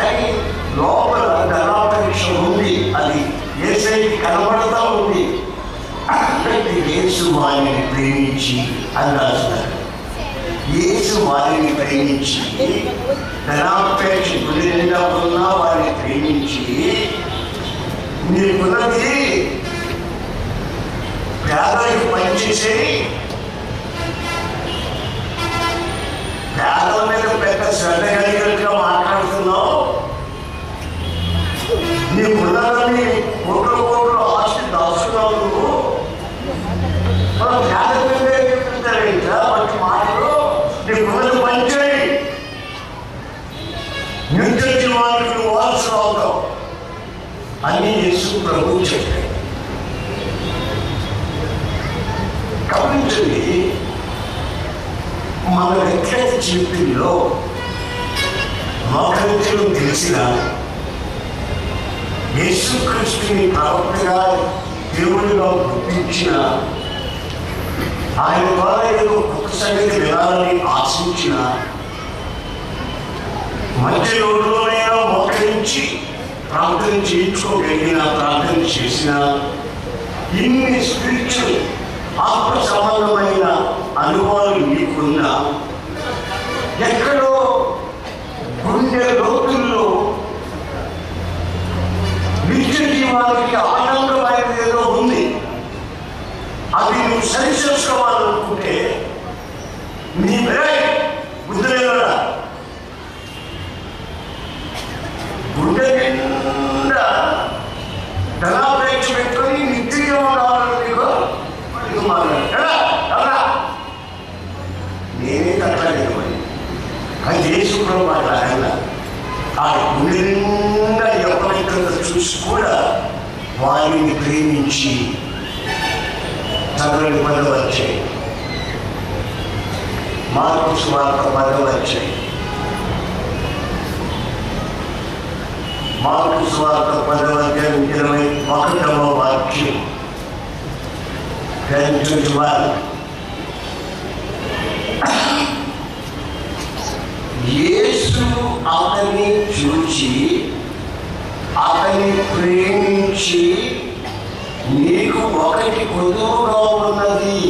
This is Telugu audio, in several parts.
కానీ లోపల ధనాపేక్ష ఉంది. అది యేసయ్యకి కనబడతా ఉంది. అంటే యేసు వారిని ప్రేమించి అని రాస్తున్నారు. యేసు వారిని ప్రేమించి ధనాపేక్ష గురి నిండా ఉన్నా వారిని ప్రేమించి నీకున్నది పేదలకు పనిచేసేది. పేదల మీద పెద్ద శ్రద్ధ కలిగినట్టుగా మాట్లాడుతున్నావు. నీకున్నదని కోట్ల కోట్ల ఆస్తి దాచుకున్నావు నువ్వు. మనం పేద మీద చెప్తారేంటా మంచి మాటలు. నీకున్నది పనిచేయి, నిత్య జీవానికి నువ్వు వారసులు అవుతావు అని యేసు ప్రభువు చెప్పాడు. గమనించండి, మన వ్యక్తిగత జీవితంలో మోకరించడం తెలిసిన యేసుక్రీస్తుని ప్రవక్తగా దేవుడిగా గుర్తించిన, ఆయన ద్వారా ఏదో గొప్ప సంగతి వినాలని ఆశించిన, మంచి రోజుల్లోనైనా మోకరించి ప్రార్థన చేయించుకోగలిగిన, ప్రార్థన చేసిన, ఇన్ని స్పిరిచువల్ ఆత్మ సంబంధమైన అనుభవాలు మీకున్న, ఎక్కడో గుండె లోతుల్లో నిత్య జీవానికి ఆనందమైనది ఏదో ఉంది. అది నువ్వు సరి చేసుకోవాలనుకుంటే నీ బుద్ధి లేదా గుండె నిండా ధనాపేక్ష పెట్టుకొని నిత్య జీవం కావాలని నేనే కట్టలేదు. అది యేసుప్రభు మాట్లాడాల. ఆ గుండె నిండా ఎవరైతే చూసి కూడా వారిని ప్రేమించి చదవని పదవి వచ్చాయి. మార్కు సువార్త పదవి వచ్చాయి. మార్కు సువార్త 10:21 వాక్యం. యేసు అతన్ని చూచి అతన్ని ప్రేమించి నీకు ఒకటి కొదువుగా ఉన్నది,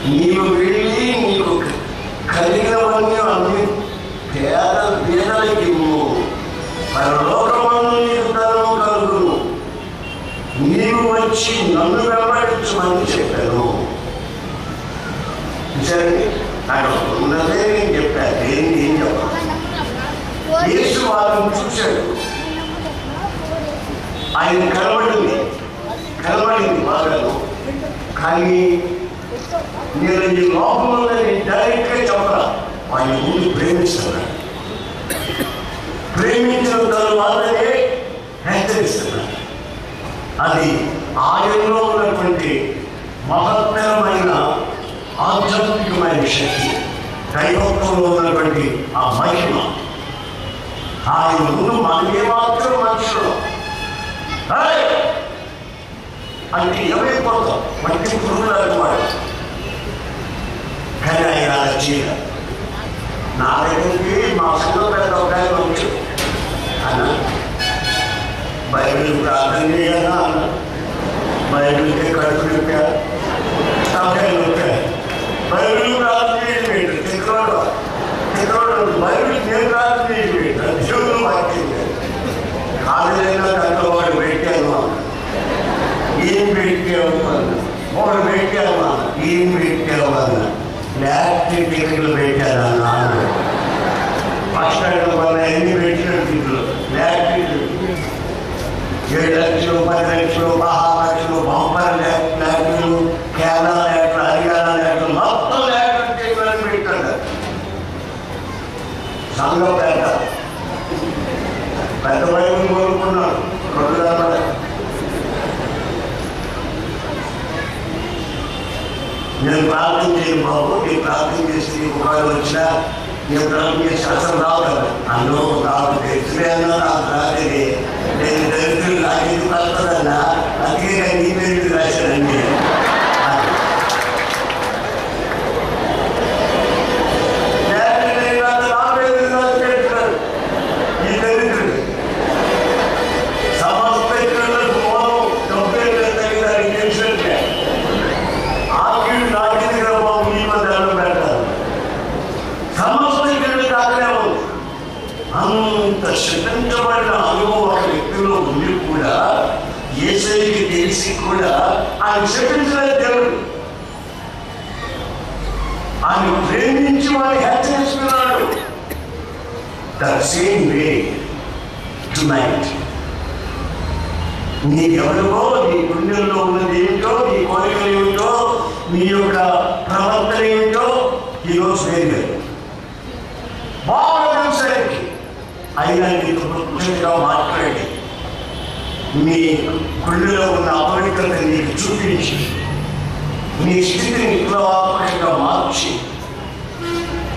నీవు వెళ్ళి నీకు కలిగినవన్నీ అన్ని పేదలకి ఇవ్వు, పరలోకమందు నీకు ధనము కలుగును, నీవు వచ్చి నన్ను వెంబడించమని చెప్పాను. సరే, నాకు ఉన్నదే నేను చెప్పాను, ఏం చెప్పాను. యేసు వాళ్ళని చూశాడు, ఆయన కనబడింది బాగాను. కానీ నేను ఈ లోపంలో డైరెక్ట్గా చెప్పరా, ఆయన ముందు ప్రేమిస్తున్నాడు. ప్రేమించిన తరువాతనే హెచ్చరిస్తున్నాడు. అది ఆయనలో ఉన్నటువంటి మహత్తరమైన ఆధ్యాత్మికమైన శక్తి, దైవత్వంలో ఉన్నటువంటి ఆ మహిమ. ఆయన ముందు మనకే మాత్రం మనుషులు అంటే ఏమైపోతాం, మట్టి పురుగులు అనుకోవాలి. కానీ ఆయన అలా చేయాలి. నా దగ్గరికి మా సంఘం పెద్ద ఒక ఆయన వచ్చు అన్న, బైబిల్ ప్రార్థన చేయాలా అన్న, బైబిల్కి కడుపు నొప్పారు, తలకాయ నొప్పారు, బైబిల్ ప్రార్థన చేయడం తిక్కడు బైబిల్ నేను ప్రార్థన చేయడం దేవుడు వాక్యం కాలేజైనా దాంట్లో వాడు పెట్టాను అన్న, ఏం పెట్టావు అన్న, ఒకడు పెట్టావు అన్న, ఏం పెట్టావు అన్న, లాటరీ టికెట్లు పెట్టాను అన్న. ఫస్ట్ వల్ల ఎన్ని పెట్టినట్టు లాటరీ 7 లక్షలు 10 లక్షలు 10 లక్షలు బంపర్ లాటరీలు, కేరళ లాటరీ, హర్యానా లాటరీ, మొత్తం లాటరీ టికెట్లను పెట్టాడు. సంఘం పెద్ద బైబిల్ కోరుకున్నాడు 2 నేను ప్రార్థన చేయను బాబు, నేను ప్రార్థన చేసి ఒకవేళ వచ్చినా నేను ప్రార్థన చేసి అసలు రావు కదా అన్నో, నాకు తెలిసినే అన్నా, నాకు రాదే, నేను దరిద్రులు నాకేది వస్తుందన్నా, అందుకే నీ పేరు రాశానండి. చేసి కూడా ఆయన శపించిన దేవుడు. ఆయన ప్రేమించి వాడిని హెచ్చరిస్తున్నాడు. దట్ సేమ్ వే టునైట్ నీకెవరికో, నీ గుండెల్లో ఉన్నది ఏమిటో, నీ కోరికలు ఏమిటో, నీ యొక్క ప్రవర్తన ఏమిటో ఈరోజు వేరే బాగా తెలుసరికి అయినా నీకు ముఖ్యంగా మాట్లాడి నీ గుండెలో ఉన్న అపవిత్రత నీకు చూపించి నీ స్థితిని విప్లవాత్మకంగా మార్చి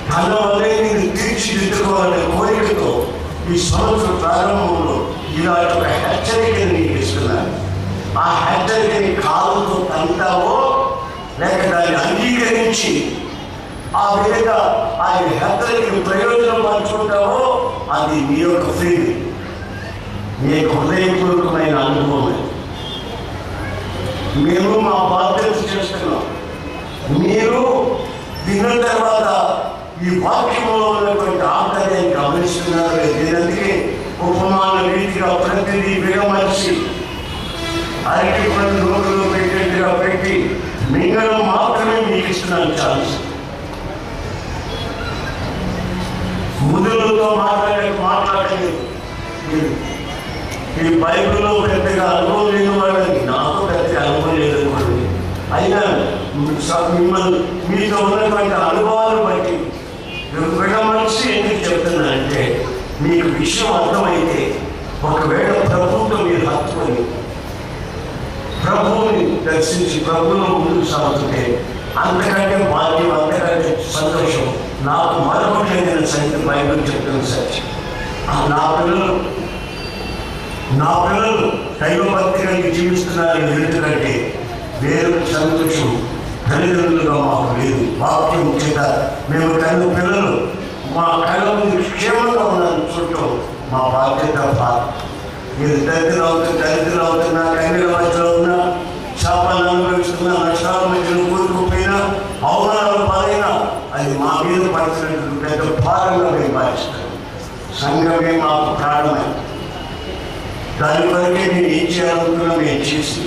తన వల్లే నేను తీర్చిదిద్దుకోవాలనే కోరికతో ఈ సంవత్సరం ప్రారంభంలో ఇలాంటి ఒక హెచ్చరికను నీకు ఇస్తున్నాను. ఆ హెచ్చరికని కాలుతో తంటావో లేక దాన్ని అంగీకరించి ఆ విధంగా ఆయన హెచ్చరికను ప్రయోజనం పంచుకుంటావో అది నీ యొక్క ఫ్రీడమ్, నీ హృదయపూర్వకమైన అనుభవం. మేము మా బాధ్యత చేస్తున్నాం. మీరు విన్న తర్వాత ఈ వాక్యంలో ఉన్నటువంటి ఆంతర్యాన్ని గమనిస్తున్నారు. దీనికి ఉపమాన రీతిగా ప్రతిదీ విడమర్చి అరటి పండు నోటులో పెట్టేట్టుగా పెట్టి మింగడం మాత్రమే మీకు ఇస్తున్నాను ఛాన్స్. ముదులతో మాట్లాడలేదు. ఈ బైబిల్లో పెద్దగా అనుభవం లేని వాళ్ళని నాకు పెద్దగా అనుభవం లేదనుకోండి. అయినా మిమ్మల్ని మీతో ఉన్నటువంటి అనుభవాలు బట్టి విడమర్చి ఎందుకు చెప్తున్నానంటే మీకు విషయం అర్థమైతే ఒకవేళ ప్రభుత్వం మీరు హత్తుకొని ప్రభువుని దర్శించి ప్రభువులో ముందుకు సాగుతుంటే అంతకంటే భాగ్యం, అంతకంటే సంతోషం నాకు మరొకటి లేదని సంగతి బైబిల్ చెప్తుంది. సత్యం. నా పిల్లలు దైవభక్తి కలిగి జీవిస్తున్నారని ఎందుకంటే వేరు సంతోషం తల్లిదండ్రులుగా మాకు లేదు. వాక్యం చేత మేము కళ్ళు పిల్లలు మా కళ్ళ ముందు క్షేమంగా ఉన్నారని చూడటం మా బాధ్యత. మీరు దరిద్రులు అవుతున్నా, కన్నీల మధ్యలో ఉన్నా, శాపాలను అనుభవిస్తున్నా, నష్టాల మధ్యలో కూరుకుపోయినా, అవమానాలు పాలైనా అది మా మీద పడుతున్నట్టు పెద్ద భారంగా మేము భావిస్తాం. సంఘమే మాకు ప్రాణమే. దాని వరకే నేను ఏం చేయాలనుకున్నా మేము చేసి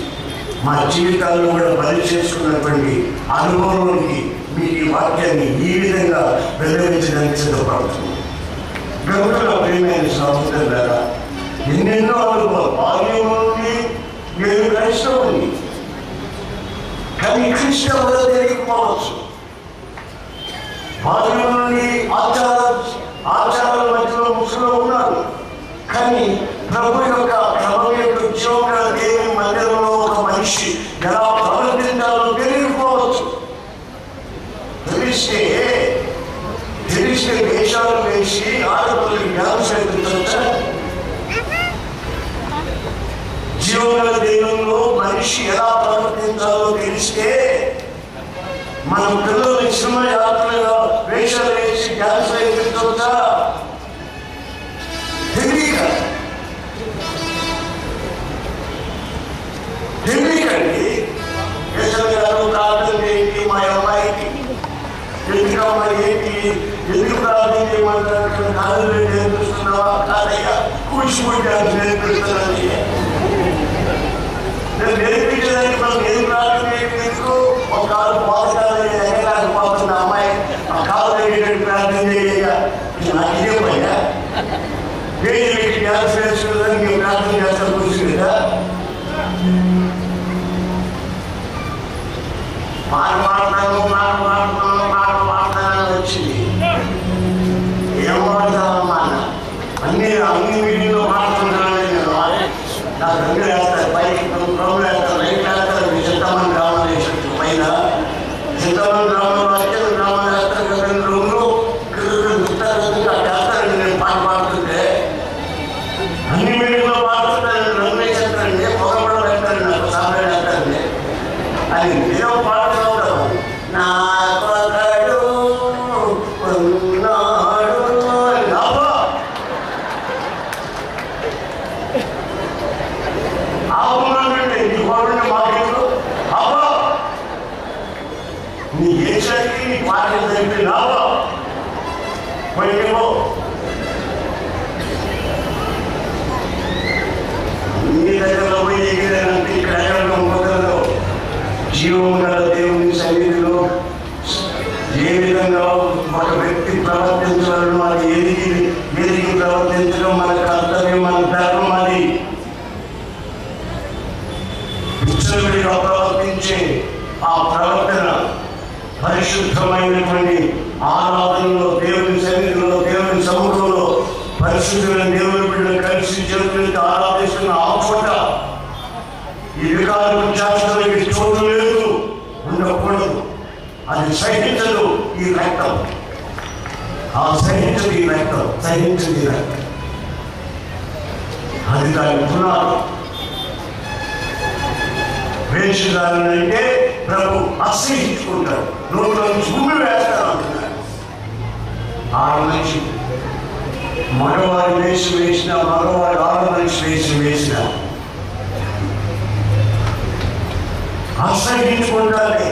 మా జీవితాలను కూడా బలి చేసుకున్నటువంటి అనుభవంలోనికి మీకు ఈ వాక్యాన్ని ఈ విధంగా వెల్లడించడానికి సిద్ధపడుతుంది. గౌరవ ప్రియమైన సహోదరులారా, ఎన్నెన్నో అనుభవాలు బాల్యం నుండి నేను క్రైస్తవుని, కానీ క్రిస్టవులో తెలియకపోవచ్చు. బాల్యం నుండి ఆచారాల మధ్యలో ముసులో ఉన్నారు, కానీ ప్రభు యొక్క క్రమం యొక్క ఉద్యోగ దేవుని మందిరంలో ఒక మనిషి ఎలా ప్రవర్తించాలో తెలియకపోవచ్చు. తెలిస్తే వేషాలు వేసి ఆడపిల్లకి డ్యాన్స్ చేయించవచ్చా? జీవన దేవుల్లో మనిషి ఎలా ప్రవర్తించాలో తెలిస్తే మన పిల్లల్ని సినిమా యాత్రలుగా వేషాలు వేసి డ్యాన్స్ చేయించవచ్చా? తెలియకండి. యశోద గారు ప్రార్థన ఏంటి మా అమ్మాయికి ఎందుకమ్మా ఏంటి, ఎందుకు ప్రార్థన చేయమంటారు? కాదు నేర్పిస్తున్నావా? కాదయ్యా, కూచిపూడి డ్యాన్స్ నేర్పిస్తున్నాను. నేను నేర్పించడానికి మనం ఏం ప్రార్థన ఎందుకు ఒక కాలు పోతాను ఎగలేకపోతున్న అమ్మాయి ఆ కాలు తగ్గేటట్టు ప్రార్థన చేయ. నాకు ఇదే పోయా వేదికి డ్యాన్స్ నేర్చుకోవడానికి మేము ప్రార్థన చేస్తాం కూర్చుని కదా. మాట్లాడుతున్నాను వచ్చింది. ఏం మాట్లాడతామమ్మా? అన్ని మీటింగ్లో మాట్లాడుతున్నాను నేను. నాకు రంగులు వేస్తారు, పైకి రంగులు వేస్తారు, లైట్ వేస్తారు. చింతమని గ్రామం వేసినట్టు పైన చింతమని గ్రామంలో అయితే గ్రామం వేస్తారు కదా, రూమ్లు వేస్తారండి. నేను పాట పాడుతుంటే అన్ని మీటింగ్లో పాడుతుంటాను, రంగులు వేసేస్తారండి, పొగ కూడా వేస్తారండి, నాకు సాంబ్రాణి వేస్తారండి. అది ఏదో పాడుతూ ఉంటాం. నా పగడు ఉన్నాడు ఆపమంటే నీ కోరుని మాకెందుకు అబ్బా, నీ ఏ శక్తి నీ పాటలు తెలిపి లాభా పోయేమో. నీ దగ్గరలో పోయి ఎగిరేనంటే ఇక్కడ ఎగరడం జీవం గల దేవుని సన్నిధిలో ఏ విధంగా ఒక వ్యక్తి ప్రవర్తించాలను అది ఎదిగి ప్రవర్తించడం మన కర్తవ్యం, మన ధర్మం. అది విచ్చలవిడిగా ప్రవర్తించే ఆ ప్రవర్తన పరిశుద్ధమైనటువంటి ఆరాధనలో, దేవుని సన్నిధిలో, దేవుని సముఖంలో పరిశుద్ధమైన దేవుని బిడ్డలు కలిసి చేతులకి ఆరాధిస్తున్న ఆ చోట ఈ వికారం చేష్టలకి చోటు లేదు, ఉండకూడదు. అది సహించదు ఈ రక్తం, సహించదు ఈ రక్తం, సహించదు ఈ రక్తం. అది దాని పునాది. వేషధారణ అంటే ప్రభు అసహించుకుంటాడు, నోట్లో భూమి వేస్తాడు అంటున్నాడు. ఆరు మనిషి మగవారి వేషం వేసిన, మగవారి ఆరు మనిషి వేషం వేసిన అసహించుకుంటానే.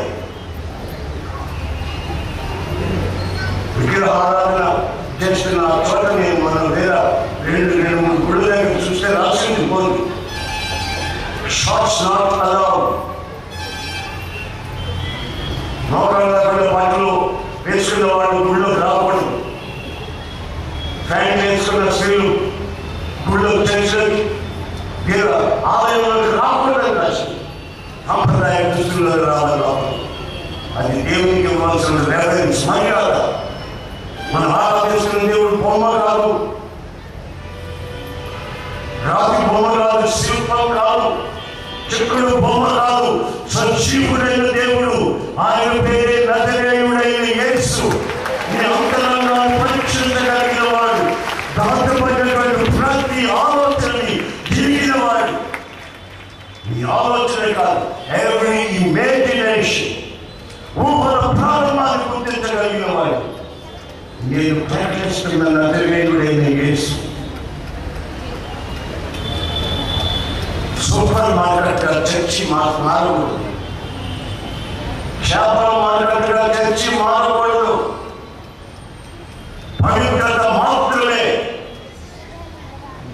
విగ్రహారాధన చేస్తున్న చోట నేను మనం వేరే రెండు మూడు గుళ్ళ దగ్గర చూస్తే రాసింది పోదు, షార్ట్స్ నాట్ అలౌడ్. మోకాళ్ళ పాటలు వేసుకున్న వాళ్ళు గుళ్ళో రాకూడదు. ఫ్యాన్ వేసుకున్న స్త్రీలు గుళ్ళో చర్చలకి ఆలయంలోకి రాకూడదని రాసి సాంప్రదాయ దుస్తుల్లో రావాలి. అది దేవునికి ఇవ్వాల్సిన రెఫరెన్స్, మర్యాద. మనం ఆరాధిస్తున్న దేవుడు బొమ్మ కాదు, రాతి బొమ్మ కాదు, శిల్పం కాదు, చెక్కుడు బొమ్మ కాదు, సజీవుడైన దేవుడు. ఆయన పేరే నజరేయుడైన యేసు. ఈ అంతరంగాన్ని పరీక్షించగలిగిన వాడు, దాటపడినటువంటి ప్రతి ఆలోచనని తిరిగిన వాడు. ఈ ఆలోచన కాదు, ఎవరి ఇమాజినేషన్, ఊహల ప్రారంభాన్ని గుర్తించగలిగిన వాడు. నేను ప్రకటిస్తున్న నజరేయుడైన యేసు. సూపర్ మార్కెట్గా చర్చి మారకూడదు, చేపల మార్కెట్గా చర్చి మారకూడదు. పవిత్రత మాత్రమే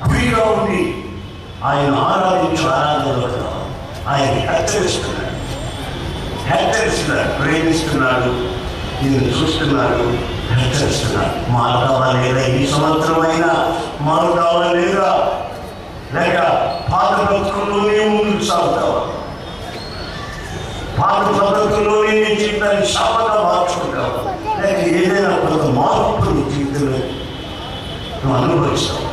గురిగా ఉండి ఆయన ఆరాధించు ఆరాధనలో ఆయన హెచ్చరిస్తున్నాడు, ప్రేమిస్తున్నాడు, నేను చూస్తున్నాడు, హెచ్చరిస్తున్నాడు. మారుతావా లేదా? ఈ సంవత్సరం అయినా మారుతావా లేదా? లేక పాత బ్రతుకుల్లోనే ముందుకు సాగుతావా? పాత పద్ధతుల్లోనే నీ జీవితాన్ని శాపంగా మార్చుకుంటావా? లేక ఏదైనా కొంత మార్పు నీ జీవితంలో నువ్వు అనుభవిస్తావు.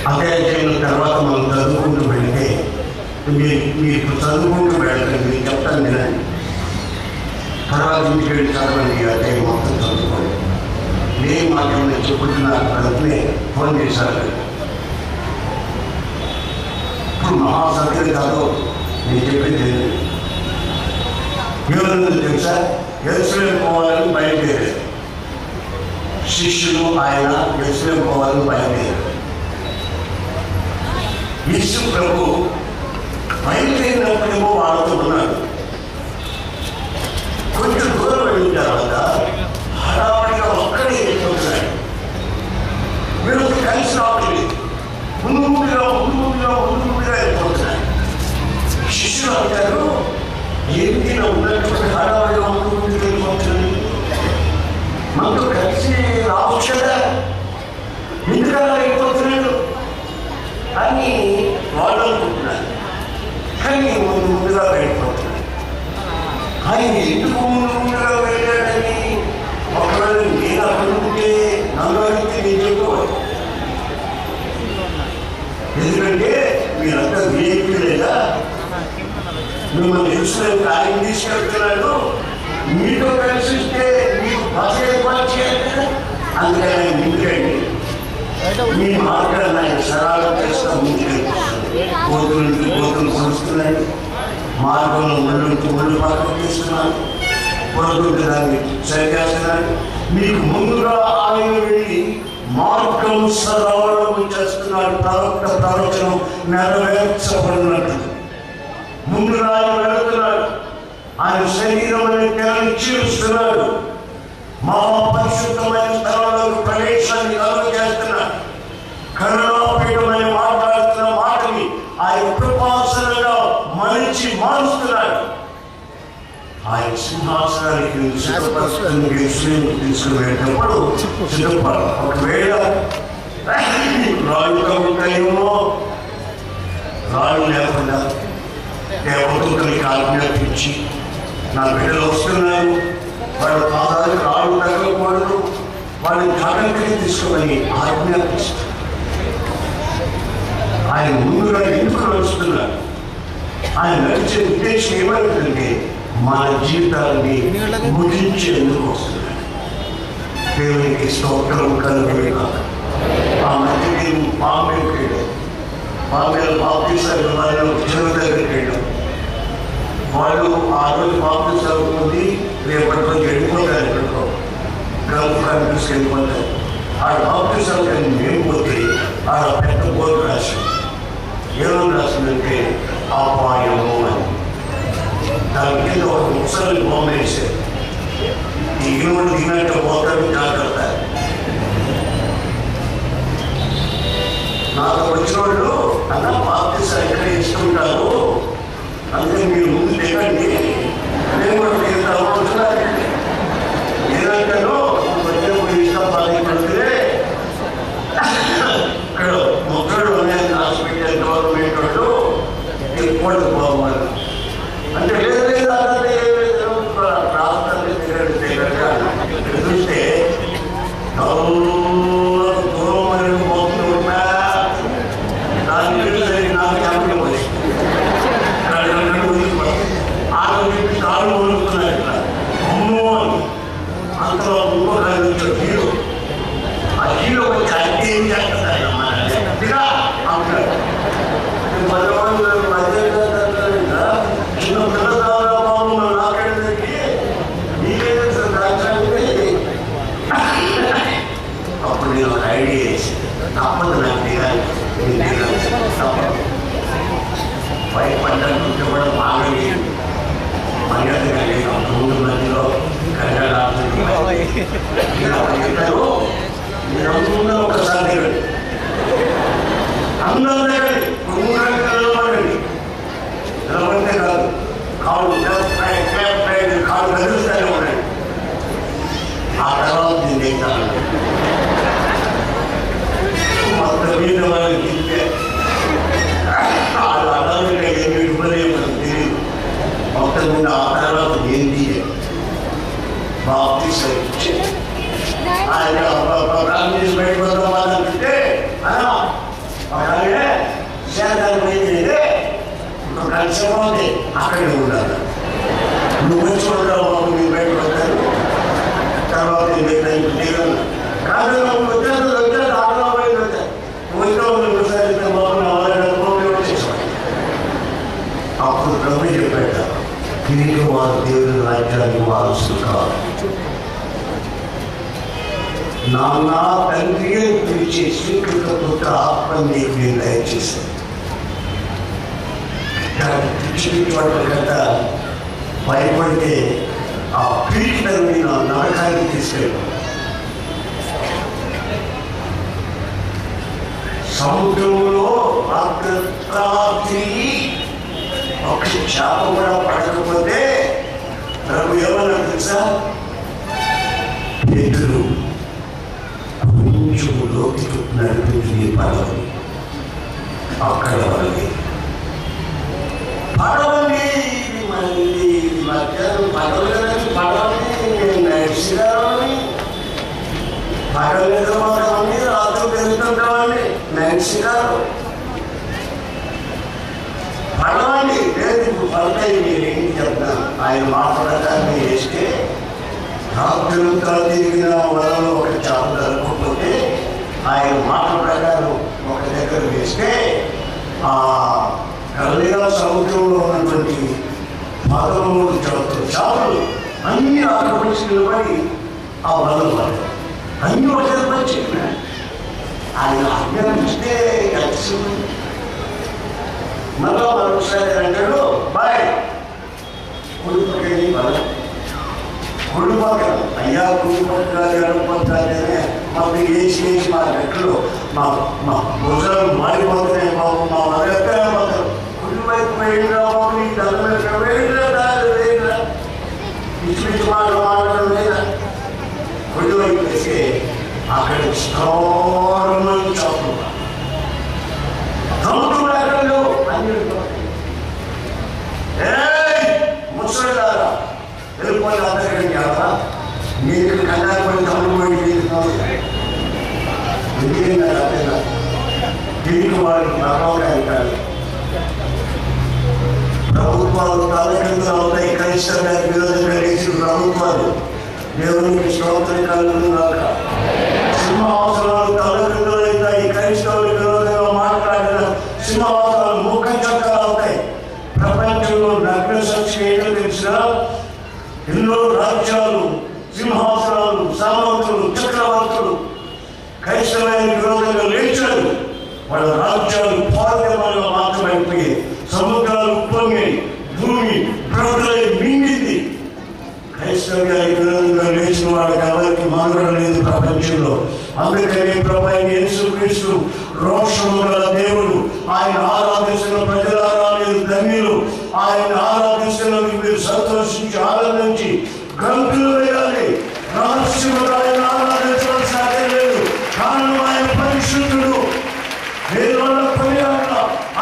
అధ్యాయం తర్వాత మనం చదువుకుంటూ వెళితే, మీకు చదువుకుంటూ వెళ్ళండి, మీకు చెప్తాను వినండి. తర్వాత ఇంటికి వెళ్ళి చదవండి, అధ్యాయం మొత్తం చదువుకోండి. నేను మాత్రమే చెప్పుకుంటున్నారు వెంటనే ఫోన్ చేశారు. ఇప్పుడు మహాసభ్యులు కాదు, నేను చెప్పింది ఎవరు తెలుసా? యెరూషలేము పోవాలని బయలుదేరారు శిష్యులు. ఆయన యెరూషలేము పోవాలని బయలుదేరారు. యేసు ప్రభు బయలుదేరినప్పుడేమో వాళ్ళతో ఉన్నాడు. కొంచెం దూరం వెళ్ళిన తర్వాత హడావడిగా ఒక్కడే వెళ్ళిపోతున్నాడు. వీళ్ళు కలిసి రావట్లేదు, ముందుగా వెళ్ళిపోతున్నాడు. శిష్యులు అంటారు, ఏంటి ఉన్నటువంటి హడావడిగా ముందుకు వెళ్ళిపోతున్నాడు, మనతో కలిసి రావచ్చు కదా, ఎందుకు అలా వెళ్ళిపోతున్నాడు అని వాళ్ళు అనుకుంటున్నారు. కానీ ముందుగా వెళ్ళిపోతున్నాడు. ఆయన ఎందుకు ముందుగా వెళ్ళాడని ఒకవేళ నేను అనుకుంటే నన్ను అడిగితే నేను చెప్పుకోవాలి. ఎందుకంటే మీరంతా విఐపీలేదా, మిమ్మల్ని తెలుసుకుని ఆయన తీసుకెళ్తున్నాడు, మీతో కలిసిస్తే మీకు బస ఏర్పాటు చేయాలి కదా. అందుకని ఆయన ముందుకండి మీ మార్గాన్ని ఆయన సరళం చేస్తా ముందుకెళ్ళిపోతుంది. కోతులు కొలుస్తున్నాయి, మార్గంలో ముళ్ళు పక్కన తీస్తున్నాను, పొరుగుంటే దాన్ని సరిచేస్తున్నాడు. మీకు ముందుగా ఆయన వెళ్ళి మార్గం సరళం చేస్తున్నాడు. ప్రవచనం నెరవేర్చబడినట్టు ముందుగా ఆయన వెళుతున్నాడు. ఆయన శరీరం అనే తెరని చీరుస్తున్నాడు. మహాపరిశుద్ధమైన స్థలంలోకి ప్రవేశాన్ని కలుగజేస్తున్నాడు. కరుణాపీఠమని మాట్లాడుతున్న మాటని ఆయన కృపాసనంగా మనిషి మారుస్తున్నాడు. ఆయన సింహాసనానికి తీసుకువెళ్ళేటప్పుడు సిద్ధపడాలి. ఒకవేళ రాళ్ళుగా ఉంటాయేమో, రాళ్ళు లేకుండా దేవదూతలకి ఆజ్ఞాపించి నా బిడ్డలు వస్తున్నారు, వాళ్ళ పాదాలకు రాళ్ళు తగ్గకూడదు, వాళ్ళని జాగ్రత్తగా తీసుకోమని ఆజ్ఞాపిస్తారు. ఆయన ముందుగా ఎందుకు నడుస్తున్నారు? ఆయన నడిచే ఉద్దేశం ఏమంటుందంటే మన జీవితాన్ని ముగించేందుకు వస్తున్నాడు. దేవునికి స్తోత్రం కలుగుతుంది. ఆ మధ్య నేను బాంబేకి వెళ్ళాను. బాంబేలో బాప్తీసాలు వాళ్ళు చెరువు దగ్గరికి వెళ్ళాం. వాళ్ళు ఆ రోజు బాప్తీసాలు ఉంది, రేపటి రోజు వెళ్ళిపోతారు, ఎక్కడికో గల్ఫ్ కంట్రీస్కి వెళ్ళిపోతారు. ఆ బాప్తీసాలు కానీ మేము పోతే ఆ పెద్ద బోర్డు రాసి ఏమని రాసిందంటే అపాయము అని. దాని కింద ఒక ముసలి బొమ్మ వేసారు. దిగినోడు దిగినట్టు పోతాడు, జాగ్రత్త. నాతో వచ్చిన వాళ్ళు అన్న బాప్తీసాలు ఎక్కడ ఇస్తుంటారు, అందుకే మీరు ముందు దిగండి, నేను కూడా దిగుతాను అంటున్నారు. ఏదంటారో వచ్చినప్పుడు ఇష్టం బాగా పడితే ఇక్కడ ముక్కడు అనేది రాసి పెట్టారు గవర్నమెంట్ వాళ్ళు, ఎప్పుడు పోవాలి అంటే లేదు లేదు అన్నది రాష్ట్రాన్ని చూస్తే దూరమైన పోతున్నా దాని నాకు జ్ఞాపకం వచ్చింది. ఆరోగ్యం కాళ్ళు వదులుతున్నాయి ఇట్లా అమ్మో అని. అంతలో ఇంకొక హీరో, ఆ హీరో వచ్చి అయితే ఏం చేస్తారు మన గట్టిగా అంటారు. చిన్న పిల్లల బాబు నాకెళ్ళి నీకేం రాజ్యానికి అప్పుడు నేను ఒక ఐడియా వేసి తప్పదు నాకు దిగాలి, తప్పదు. భయపడ్డానికి కూడా బాగా లేదు, మర్యాదగా లేదు. 3 మందిలో కళ్యాణాలు చెప్పారు. మీరు అనుకున్న ఒకసారి దిగండి, అందరూ దిగండి, 3 గంటలు నిలబడండి. నిలబడితే కాదు, కాళ్ళు కాళ్ళు కదులుస్తూనే ఉండండి. ఆ తర్వాత నేను దిగుతాను. మొత్తం మీద వాళ్ళకి తింటే వాళ్ళు అర్థంగా ఏమి ఇవ్వలే మనకు తెలియదు. మొత్తం మీద ఆ తర్వాత ఏం తీయదు. బాప్తీసం ఇచ్చి ఆయన ప్రార్థన చేసి బయటకు వాళ్ళంటే అలాగే శాతాన్ని పోయింది ఇంకొక కలిసి ఉంది, అక్కడే ఉండాలి. నువ్వు వచ్చి ఉంటావు బాబు, మీరు బయటకు వస్తారు. తర్వాత దిగను కాదు వచ్చారు వచ్చారు ఆటలో బయట వచ్చారు వచ్చారు బాబు వచ్చేసాడు. అప్పుడు ప్రభు చెప్పాడు, తిరిగి వారు దేవుని రాజ్యాన్ని వారసులు కాదు. నాన్న తండ్రి పిలిచే స్వీకృత పుత్ర ఆత్మ నీకు నేను దయచేశాను. కథ భయపడితే ఆ పీఠని నా నరకానికి తీసుకెళ్ళాను. సముద్రంలో రాత్రి ఒక చేప కూడా పడకపోతే ప్రభు ఏమన్నా తెలుసా, పేతురు కొంచెం లోతుకు నడిపించింది పడవని. అక్కడ వాళ్ళకి పడవని మళ్ళీ మధ్యాహ్నం పడవలేదని పడవని నడిచిరావని పడవలేదు మాత్రమని రాత్రి పెరుగుతుంటామని నడిచిరారు. పడవండి లేదు, ఇప్పుడు పడతాయి. మీరు ఏంటి చెప్తాను, ఆయన మాట్లాడటాన్ని వేస్తే రాత్రులంతా తిరిగిన వలలో ఒక చేప దొరకకపోతే ఆయన మాట ప్రకారం ఒక దగ్గర వేస్తే ఆ గలిలయ సముద్రంలో ఉన్నటువంటి 13 చేపలు అన్ని ఆక్రమించి నిలబడి ఆ వలలో పడ్డాయి. అన్ని ఒకే వచ్చి ఆయన ఆజ్ఞాపిస్తే కలిసి మళ్ళా మరొకసారి అంటాడు, బాయ్ కుడిపక్కని బలం కుడి పక్కన అయ్యా కుడి పక్కన అనుకుంటానే మాకు వేసి మా రెట్లు మా భుజాలు మారిపోతున్నాయి బాబు, మా వరకు కుడి వైపు వేయండి బాబు, ఈ ధర్మం వేయండి పిచ్చి మాట్లాడడం లేదా ఒళ్ళు అయిపోతే అక్కడ స్టోరం చాపు తమ్ముడు ఎక్కడ లేవు అన్ని ముసలిదారా వెళ్ళిపోయి అందరికీ కదా మీరు కన్యాకుమారి తమ్ముడు పోయి ఎందుకంటే అర్థంగా దీనికి వారికి నమ్మకాలు కాదు. ప్రభుత్వాలు తలకిందులు అవుతాయి, క్రైస్తవానికి విరోధంగా లేచిన ప్రభుత్వాలు దేవునికి స్తోత్రాలు కాక. సింహాసనాలు తలకిందులు అవుతాయి, క్రైస్తవులకు విరోధంగా మాట్లాడిన సింహాసనాలు ముఖ చక్రాలు అవుతాయి. ప్రపంచంలో నగ్న సాక్షి ఏంటో తెలిసిన ఎన్నో రాజ్యాలు, సింహాసనాలు, సామంతులు, చక్రవర్తులు క్రైస్తవానికి విరోధంగా లేచారు. వాళ్ళ రాజ్యాలు పారదర్శకంగా మాత్రమైపోయి సముద్రాలు ఉప్పొంగి భూమి ప్రజలై మింగింది. క్రైస్తవానికి విరోధంగా లేచిన వాళ్ళకి ఎవరికి మనుగడ లేదు ప్రపంచంలో. అందుకని ప్రభువైన యేసుక్రీస్తు రోషము గల దేవుడు, ఆయన ఆరాధిస్తున్న ప్రజలారా మీరు ధన్యులు, ఆయన ఆరాధిస్తున్న మీరు సంతోషించి ఆనందించి గంతులు వేయాలి. రహస్యముగా ఆయన ఆరాధించవలసిన లేదు, కారణం ఆయన పరిశుద్ధుడు.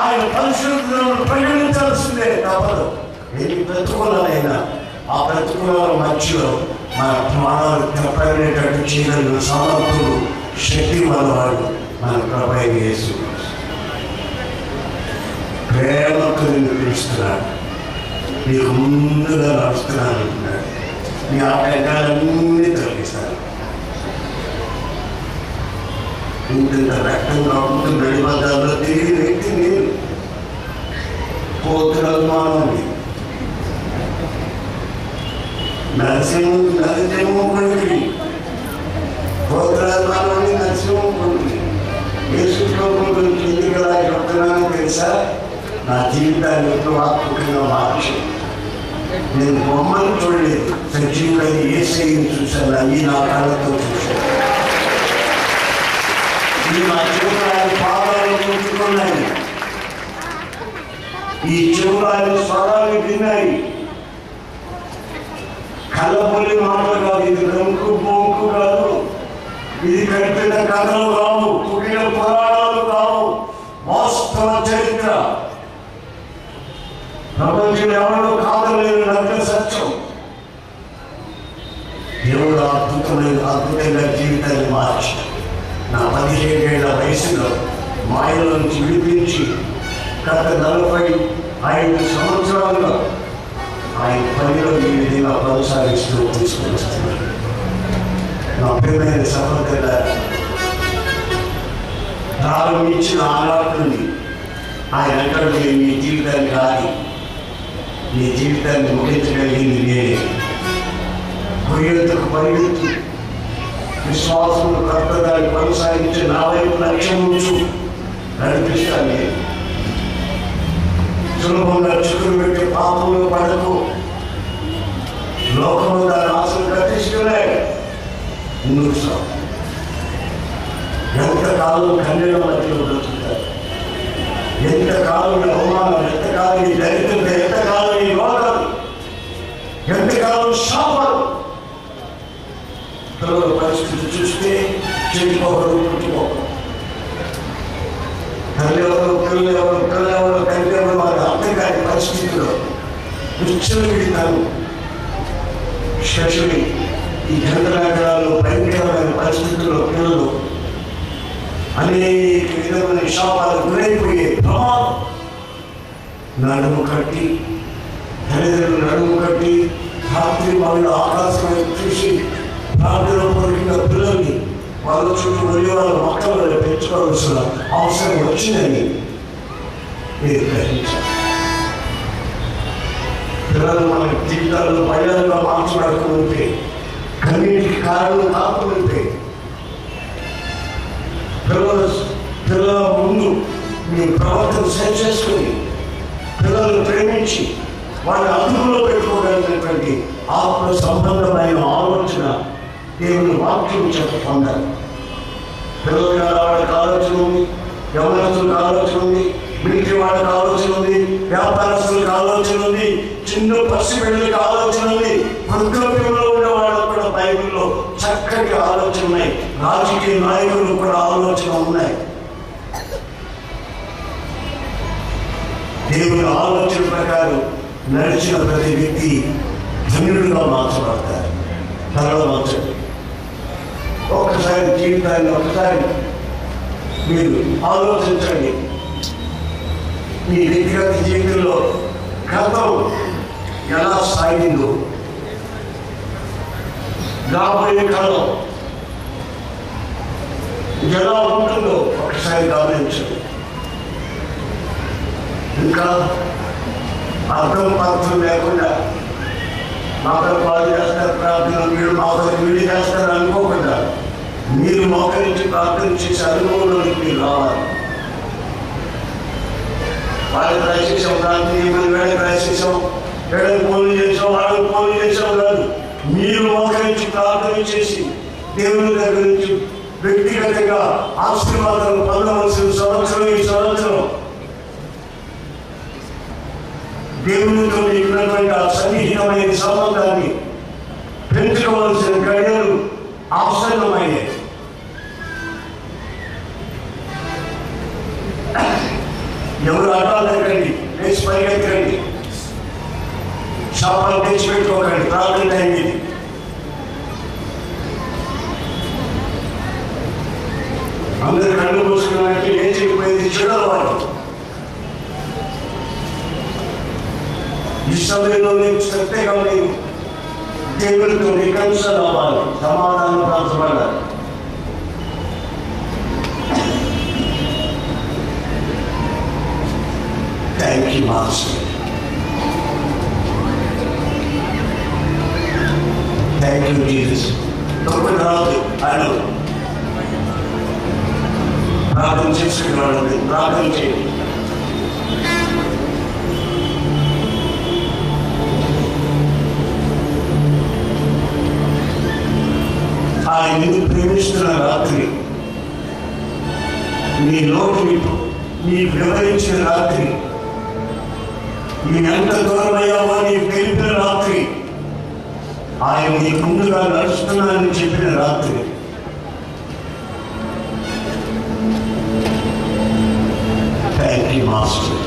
ఆయన పరిశుద్ధులను పరిగణించాల్సిందే తప్పదు. ఎన్ని బ్రతుకులైనా ఆ బ్రతుకుల మధ్యలో మన ప్రాణాలు తెప్పనేటట్టు చేయగలిగిన సమర్థుడు, శక్తి మనవాడు మన ప్రభువైన యేసు. ప్రేమతో నిన్ను పిలుస్తున్నాడు, నీకు ముందుగా నడుస్తున్నాను అంటున్నాడు. నీ ఆటంకాలన్నీ తొలగిస్తాను. ఇంత రక్తం కాకుండా నడిపదాల్లో తిరిగి వ్యక్తి నేను కోతుల అనుమానం నరసింహుడికి కోతుల అనుమానం నరసింహుడికి యేసుప్రభువు గురించి ఎందుకు ఎలా చెప్తున్నానో తెలుసా? నా జీవితాన్ని ఎప్పుడు ఆత్మకంగా మార్చి నేను బొమ్మను చూడలేదు, సజీవుడైన యేసయ్యను చూశాను. అవి నా కళ్ళతో చూశాను. నా చెవులు పాదాలు కొట్టుకున్నాయి, ఈ చెవులు ఆయన స్వరాలు విన్నాయి. కళ్ళబొల్లి మాటలు కాదు, ఇది రంకు బొంకు కాదు, ఇది కట్టిన కథలు కావు, పుట్టిన పురాణాలు కావు, వాస్తవ చరిత్ర. ప్రపంచంలో ఎవరో కాదలేని నగ్న సత్యం. దేవుడు అద్భుతంగా జీవితాన్ని మార్చి నా 17 ఏళ్ల వయసులో మాయలో నుంచి విడిపించి గత 45 సంవత్సరాలుగా ఆయన పనిలో ఈ విధంగా కొనసాగిస్తూ తీసుకుని వస్తున్నాడు. నా ప్రియమైన సహోదరుల ప్రారంభించిన ఆనాటిని ఆయన అంటాడు, నేను నీ జీవితాన్ని కాదు, నీ జీవితాన్ని ముగించగలిగింది నేనే. గురియెత్తుకు పరిగెత్తు, విశ్వాసము కర్తదాన్ని కొనసాగించి నా వైపు లక్ష్యం ఉంచు, నడిపిస్తాను నేను. సులభంగా చిక్కులు పెట్టి పాపంలో పడకు, లోకంలో దాని ఆశలు కట్టిస్తున్నాయి. ముందుకు సాగు. ఎంతకాలం కన్నీళ్ళ మధ్యలో బ్రతుకుతారు, ఎంతకాలం అవమానం, ఎంతకాలం ఈ దరిద్రత, ఎంతకాలం ఈ రోగాలు, ఎంతకాలం శాపాలు. పిల్లల పరిస్థితి చూస్తే చెడిపోకరు, పుట్టిపోకరు. తల్లి ఎవరు, పిల్లలు ఎవరు, పిల్లలు ఎవరు, తండ్రి ఎవరు, వారికి అర్థం కాని పరిస్థితుల్లో విచ్చలవిడితాను. స్పెషల్లీ ఈ జంతనగరాల్లో భయంకరమైన పరిస్థితుల్లో పిల్లలు అనేక విధమైన శాపాలు గురైపోయే ప్రమాదం. నడుము కట్టి, తల్లిదండ్రులు నడుము కట్టి రాత్రి వాళ్ళు ఆకాశం చూసి ప్రార్థన పూర్వకంగా పిల్లల్ని వాళ్ళ చుట్టూ వెళ్ళి వాళ్ళ మొక్కలు పెంచుకోవాల్సిన అవసరం వచ్చిందని మీరు గ్రహించారు. పిల్లలు మన జీవితాల్లో భయాలుగా మార్చబడుతుంటే, కన్నీటికి కారణం కాకుంటే, పిల్లల ముందు మీ ప్రవర్తన సెట్ చేసుకుని పిల్లలను ప్రేమించి వాళ్ళని అదుపులో పెట్టుకోగలిగినటువంటి ఆత్మ సంబంధమైన ఆలోచన దేవుని వాక్యం చెప్ప పొందాలి. పిల్లల వాళ్ళకి ఆలోచన ఉంది, యవనస్తులకు ఆలోచన ఉంది, మిలిటరీ వాళ్ళకి ఆలోచన ఉంది, వ్యాపారస్తులకు ఆలోచన ఉంది, చిన్న పసిపిల్లలకి ఆలోచన ఉంది, వృద్ధాప్యంలో ఉండే వాళ్ళకు కూడా బైబిల్లో చక్కటి ఆలోచన ఉన్నాయి. రాజకీయ నాయకులకు కూడా ఆలోచన ఉన్నాయి. దేవుని ఆలోచన ప్రకారం నడిచిన ప్రతి వ్యక్తి ధన్యుడిగా మార్చబడతారు. తరవచ్చండి. ఒక్కసారి జీవితాన్ని ఒకసారి మీరు ఆలోచించండి. మీ వ్యక్తిగత జీవితంలో గతం ఎలా సాగిందో, రాబోయే కాలం ఎలా ఉంటుందో ఒకసారి గమనించండి. ఇంకా అర్థం పర్థం లేకుండా మాతో పాలు చేస్తారు, ప్రార్థన మీరు మాతో వీడి చేస్తారు అనుకోకుండా మీరు మోకరించి ప్రార్థన చేసే అనుభవంలోకి మీరు రావాలి. వాళ్ళకి ప్రయత్నించాం, ప్రార్థన చేయమని వేళకి ప్రయత్నించాం, వేళకి ఫోన్లు చేసాం, వాళ్ళకి ఫోన్లు చేసాం కాదు. మీరు మోకరించి ప్రార్థన చేసి దేవుని దగ్గర నుంచి వ్యక్తిగతంగా ఆశీర్వాదాలు పొందవలసిన సంవత్సరం ఈ సంవత్సరం. దేవునితో ఉన్నటువంటి ఆ సన్నిహితమైన సంబంధాన్ని పెంచుకోవాల్సిన గడియలు ఆసన్నమయ్యాయి. ఎవరు అడ్డాలండి, లేచి పరిగెత్తకండి, శాపాలు తెచ్చిపెట్టుకోకండి. ప్రార్థన టైం ఇది. అందరు కళ్ళు మూసుకున్నానికి లేచిపోయింది చూడవాలి. ఈ సమయంలో నేను శ్రద్ధగా నేను దేవుడితో రికన్సల్ అవ్వాలి, సమాధానం పరచబడాలి. Thank you master, thank you Jesus. తొమ్మిది రాదు ఆయన ప్రార్థన చేసుకున్నాడు. ప్రార్థన చేయండి. ఆయన నిన్ను ప్రేమిస్తున్న రాత్రి, నీ లోటుని నీకు వివరించిన రాత్రి, నీ ఎంత దూరమయ్యావో నీకు తెలిపిన రాత్రి, ఆయన నీకు ముందుగా నడుస్తున్నానని చెప్పిన రాత్రి. Thank you master,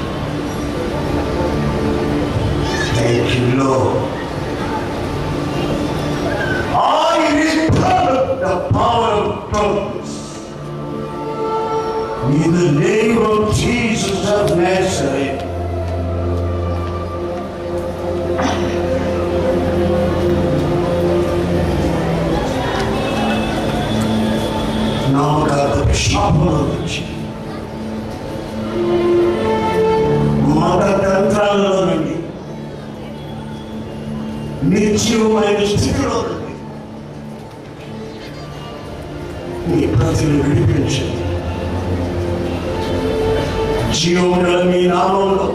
thank you lord. The power of purpose in the name of Jesus of Nazareth. నమ్మకాల శాపంలో నుంచి, మత తంత్రాలలో నుండి, నిర్జీవమైన స్థితిలో నుండి నీ ప్రజలు విడిపించండి. జీవముల మీ నామంలో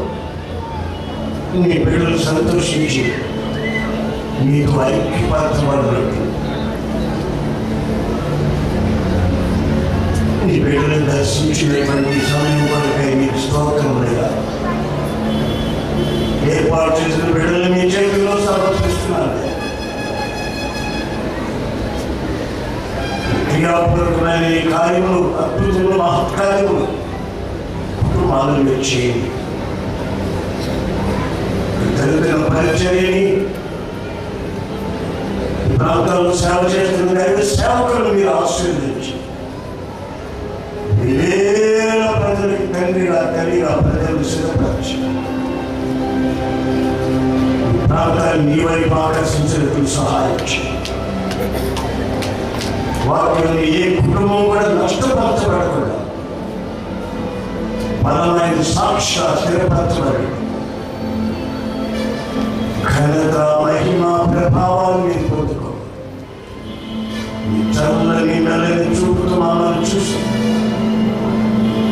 నీ బిడ్డలు సంతోషించి నీకు ఐక్యపరచబడినట్టు నీ బిడ్డలను దర్శించినటువంటి సమయం కొరకై మీకు స్తోత్రములుగా ఏర్పాటు చేసిన బిడ్డలు మీ చేతుల్లో సమర్పిస్తున్నారు. క్రియాపూర్వకమైన ఈ కార్యములు, అద్భుతములు, మహత్కార్యములు కుటుంబాలను మీరు చేయండి. దళితుల పరిచర్యని, ప్రాంతాల్లో సేవ చేస్తున్న దైవ సేవకులను మీరు ఆశీర్వదించి వేల ప్రజలకి తండ్రిగా తల్లిగా ప్రజలను సిద్ధపరచి ప్రాంతాన్ని నీ వైపు ఆకర్షించినట్టు సహాయం చేయండి. వాక్యాన్ని ఏ కుటుంబం కూడా నష్టపరచబడకుండా బలమైన సాక్షి స్థిరపరచబడి ఘనత, మహిమ, ప్రభావాన్ని మీరు పొందుకో. మీ చల్లని మెల్లని చూపుతూ మమ్మల్ని చూసి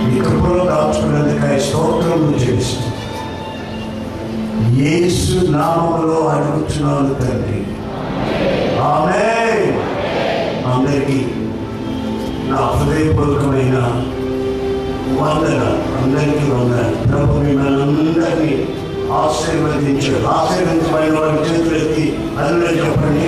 మీ కృపలో దాచుకున్నందుకై స్తోత్రములు చేస్తూ యేసు నామములో అడుగుతున్నాను తండ్రి, ఆమేన్. అందరికీ నా హృదయపూర్వకమైన వందనాలు, అందరికీ వందనాలు. ప్రభు మిమ్మల్ని అందరినీ ఆశీర్వదించాడు. ఆశీర్వదించబడిన వారి చేతులెత్తి అందరూ చెప్పండి.